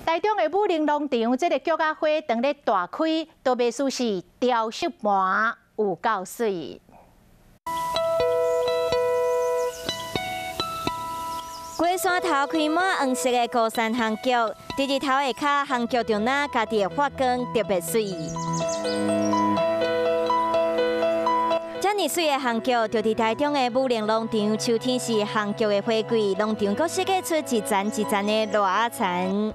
台中的武陵农场，这个菊仔花当咧大开，都袂输是雕饰盘有够水。龟山头开满黄色的高山红菊，伫日头下骹红菊中那家己的发光特别水。遮尼水的红菊，就伫台中的武陵农场，秋天是红菊的花季，农场阁设计出一层一层的罗仔田。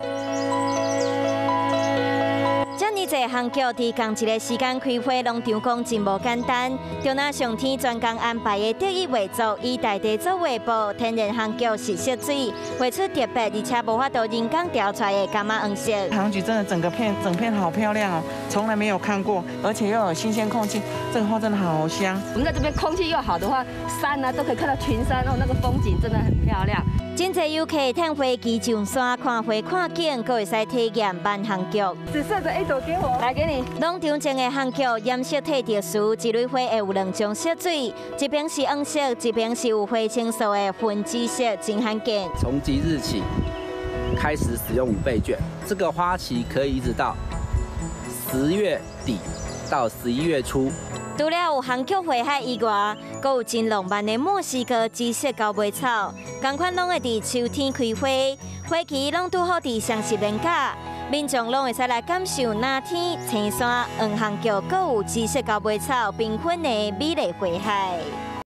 遮尼侪红菊伫同一个时间开花，农场讲真无简单。就那上天专工安排的特意画作，以大地做画布，天然红菊是色水，画出特别而且无法度人工调出来的柑仔黄色。红菊真的整片好漂亮哦，从来没有看过，而且又有新鲜空气，这个花真的好香。我们在这边空气又好的话，山啊都可以看到群山哦，那个风景真的很漂亮。真侪游客乘飞机上山看花看景，阁会使体验慢红菊。紫色的一朵给我，来给你。农场种的红菊颜色体特殊，一蕊花会有2种色水，一边是黄色，一边是有花青素的粉紫色，真罕见。从即日起开始使用5倍券，这个花期可以一直到10月底到11月初。除了有红菊花海以外，阁有真浪漫的墨西哥紫色高尾草，同款拢会伫秋天开花，花期拢拄好伫双十连假，民众拢会使来感受那天青山、黄红菊，阁有紫色高尾草缤纷的美丽花海。